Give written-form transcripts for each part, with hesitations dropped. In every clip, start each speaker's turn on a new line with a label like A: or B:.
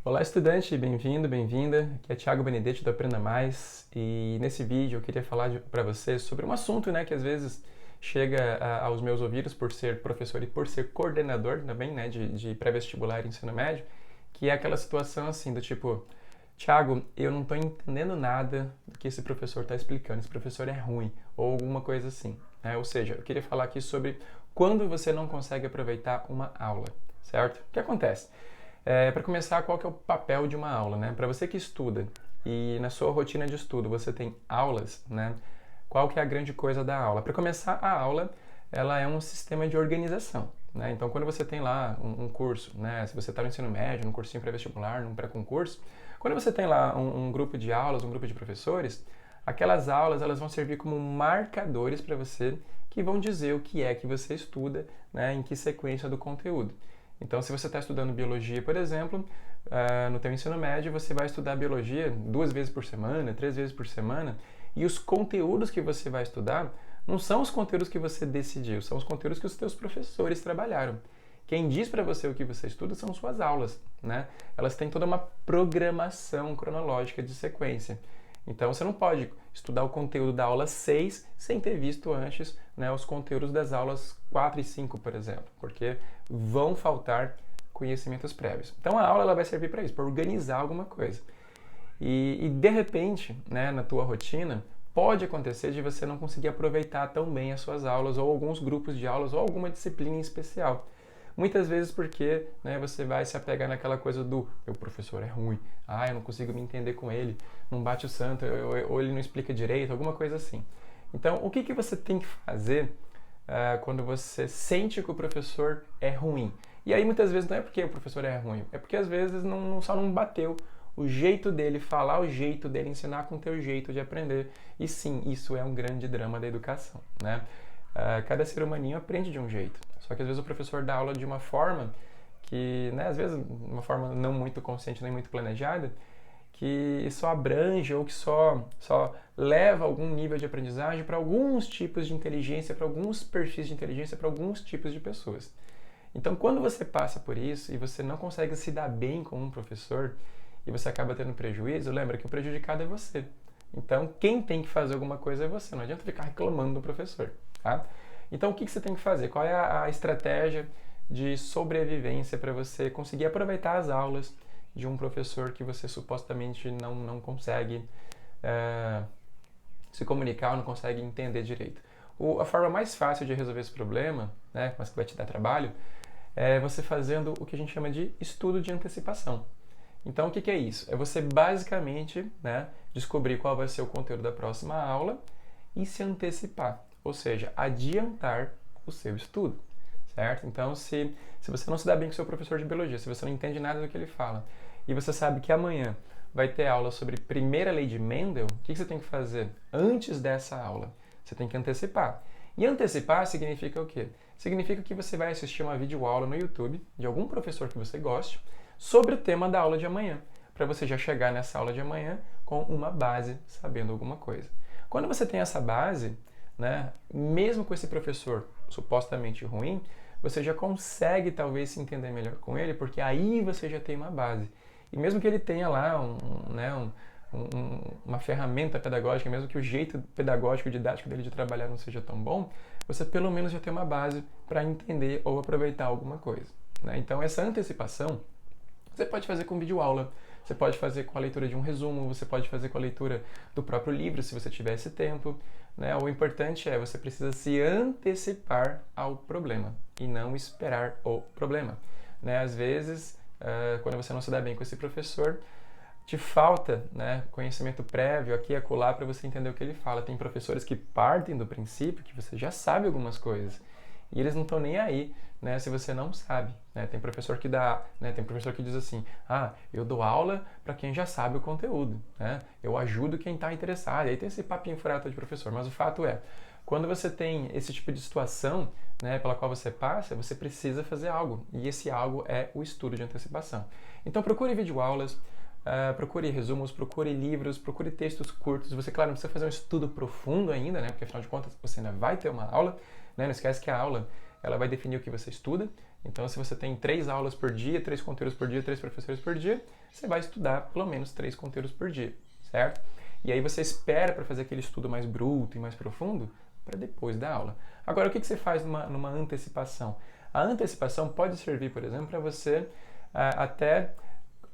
A: Olá, estudante, bem-vindo, bem-vinda. Aqui é Thiago Benedetti do Aprenda Mais e nesse vídeo eu queria falar para você sobre um assunto, que às vezes chega aos meus ouvidos por ser professor e por ser coordenador também, de pré-vestibular e ensino médio, que é aquela situação assim do tipo, Thiago, eu não estou entendendo nada do que esse professor está explicando, esse professor é ruim, ou alguma coisa assim, né? Ou seja, eu queria falar aqui sobre quando você não consegue aproveitar uma aula, certo? O que acontece? Para começar, qual que é o papel de uma aula, né? Para você que estuda e na sua rotina de estudo você tem aulas, né? Qual que é a grande coisa da aula? Para começar, a aula ela é um sistema de organização, né? Então, quando você tem lá um curso, né? Se você está no ensino médio, num cursinho pré-vestibular, num pré-concurso, quando você tem lá um grupo de aulas, um grupo de professores, aquelas aulas elas vão servir como marcadores para você que vão dizer o que é que você estuda, né? Em que sequência do conteúdo. Então, se você está estudando biologia, por exemplo, no teu ensino médio, você vai estudar biologia 2 vezes por semana, 3 vezes por semana, e os conteúdos que você vai estudar não são os conteúdos que você decidiu, são os conteúdos que os teus professores trabalharam. Quem diz para você o que você estuda são suas aulas, né? Elas têm toda uma programação cronológica de sequência. Então, você não pode estudar o conteúdo da aula 6 sem ter visto antes, né, os conteúdos das aulas 4 e 5, por exemplo, porque vão faltar conhecimentos prévios. Então, a aula ela vai servir para isso, para organizar alguma coisa. E de repente, né, na tua rotina, pode acontecer de você não conseguir aproveitar tão bem as suas aulas ou alguns grupos de aulas ou alguma disciplina em especial. Muitas vezes porque, né, você vai se apegar naquela coisa do meu professor é ruim, eu não consigo me entender com ele, não bate o santo, ou ele não explica direito, alguma coisa assim. Então, o que você tem que fazer quando você sente que o professor é ruim? E aí muitas vezes não é porque o professor é ruim, é porque às vezes só não bateu o jeito dele falar, o jeito dele ensinar com o teu jeito de aprender. E sim, isso é um grande drama da educação, né? Cada ser humaninho aprende de um jeito. Só que às vezes o professor dá aula de uma forma que, né, às vezes uma forma não muito consciente nem muito planejada, que só abrange ou que só leva algum nível de aprendizagem para alguns tipos de inteligência, para alguns perfis de inteligência, para alguns tipos de pessoas. Então, quando você passa por isso e você não consegue se dar bem com um professor e você acaba tendo prejuízo, lembra que o prejudicado é você. Então, quem tem que fazer alguma coisa é você. Não adianta ficar reclamando do professor, tá? Então, o que você tem que fazer? Qual é a estratégia de sobrevivência para você conseguir aproveitar as aulas de um professor que você supostamente não consegue se comunicar, não consegue entender direito? A forma mais fácil de resolver esse problema, né, mas que vai te dar trabalho, é você fazendo o que a gente chama de estudo de antecipação. Então, o que é isso? É você basicamente, né, descobrir qual vai ser o conteúdo da próxima aula e se antecipar, ou seja, adiantar o seu estudo, certo? Então, se você não se dá bem com o seu professor de biologia, se você não entende nada do que ele fala, e você sabe que amanhã vai ter aula sobre primeira lei de Mendel, o que você tem que fazer antes dessa aula? Você tem que antecipar. E antecipar significa o quê? Significa que você vai assistir uma videoaula no YouTube de algum professor que você goste sobre o tema da aula de amanhã, para você já chegar nessa aula de amanhã com uma base, sabendo alguma coisa. Quando você tem essa base, né, mesmo com esse professor supostamente ruim, você já consegue talvez se entender melhor com ele, porque aí você já tem uma base. E mesmo que ele tenha lá uma ferramenta pedagógica, mesmo que o jeito pedagógico, didático dele de trabalhar não seja tão bom, você pelo menos já tem uma base para entender ou aproveitar alguma coisa, né? Então, essa antecipação você pode fazer com videoaula, você pode fazer com a leitura de um resumo, você pode fazer com a leitura do próprio livro, se você tiver esse tempo, né? O importante é você precisa se antecipar ao problema e não esperar o problema, né? Às vezes, quando você não se dá bem com esse professor, te falta, né, conhecimento prévio aqui e acolá para você entender o que ele fala. Tem professores que partem do princípio que você já sabe algumas coisas e eles não estão nem aí, né, se você não sabe, né? Tem professor que dá, né, tem professor que diz assim, eu dou aula para quem já sabe o conteúdo, né? Eu ajudo quem está interessado. E aí tem esse papinho furado de professor, mas o fato é, quando você tem esse tipo de situação, né, pela qual você passa, você precisa fazer algo, e esse algo é o estudo de antecipação. Então procure videoaulas, procure resumos, procure livros, procure textos curtos. Você, claro, não precisa fazer um estudo profundo ainda, né? Porque afinal de contas você ainda vai ter uma aula, né? Não esquece que a aula ela vai definir o que você estuda Então, se você tem 3 aulas por dia, 3 conteúdos por dia, 3 professores por dia, você vai estudar pelo menos 3 conteúdos por dia, certo? E aí você espera para fazer aquele estudo mais bruto e mais profundo para depois da aula. Agora, o que você faz numa antecipação? A antecipação pode servir, por exemplo, para você até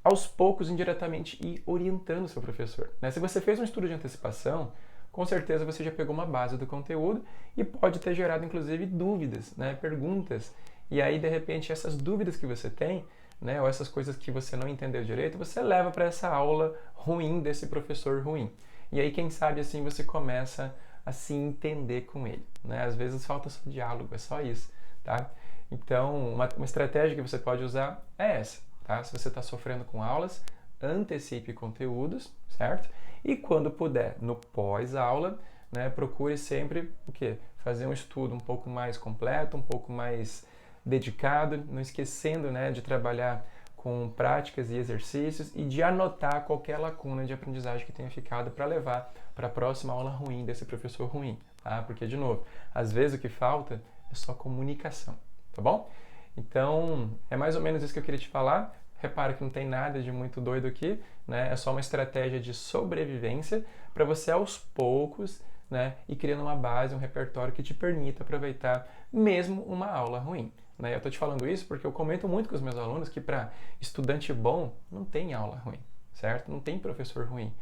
A: aos poucos, indiretamente, ir orientando o seu professor, né? Se você fez um estudo de antecipação, com certeza você já pegou uma base do conteúdo e pode ter gerado, inclusive, dúvidas, né? Perguntas. E aí, de repente, essas dúvidas que você tem, né? Ou essas coisas que você não entendeu direito, você leva para essa aula ruim desse professor ruim. E aí, quem sabe, assim, você começa a se entender com ele, né? Às vezes falta só diálogo, é só isso, tá? Então, uma estratégia que você pode usar é essa, tá? Se você está sofrendo com aulas, antecipe conteúdos, certo? E quando puder, no pós-aula, né, procure sempre o quê? Fazer um estudo um pouco mais completo, um pouco mais dedicado, não esquecendo, né, de trabalhar com práticas e exercícios e de anotar qualquer lacuna de aprendizagem que tenha ficado para levar para a próxima aula ruim desse professor ruim, tá? Porque, de novo, às vezes o que falta é só comunicação, tá bom? Então, é mais ou menos isso que eu queria te falar. Repara que não tem nada de muito doido aqui, né? É só uma estratégia de sobrevivência para você, aos poucos, né, ir criando uma base, um repertório que te permita aproveitar mesmo uma aula ruim, né? Eu estou te falando isso porque eu comento muito com os meus alunos que para estudante bom não tem aula ruim, certo? Não tem professor ruim.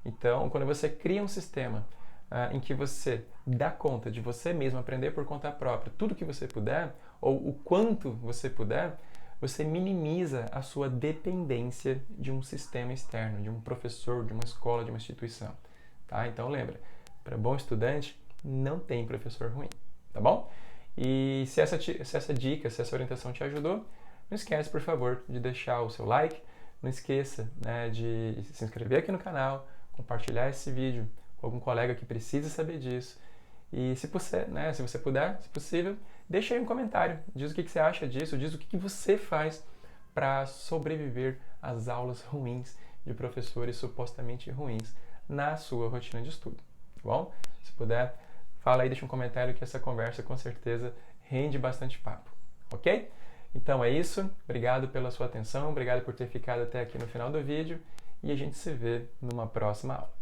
A: Então, quando você cria um sistema em que você dá conta de você mesmo aprender por conta própria tudo que você puder, ou o quanto você puder, você minimiza a sua dependência de um sistema externo, de um professor, de uma escola, de uma instituição, tá? Então lembra, para bom estudante não tem professor ruim, tá bom? E se essa dica, se essa orientação te ajudou, não esquece, por favor, de deixar o seu like, não esqueça, né, de se inscrever aqui no canal, compartilhar esse vídeo com algum colega que precisa saber disso. E se você puder, se possível, deixa aí um comentário, diz o que você acha disso, diz o que você faz para sobreviver às aulas ruins de professores supostamente ruins na sua rotina de estudo, tá bom? Se puder, fala aí, deixa um comentário que essa conversa com certeza rende bastante papo, ok? Então é isso, obrigado pela sua atenção, obrigado por ter ficado até aqui no final do vídeo e a gente se vê numa próxima aula.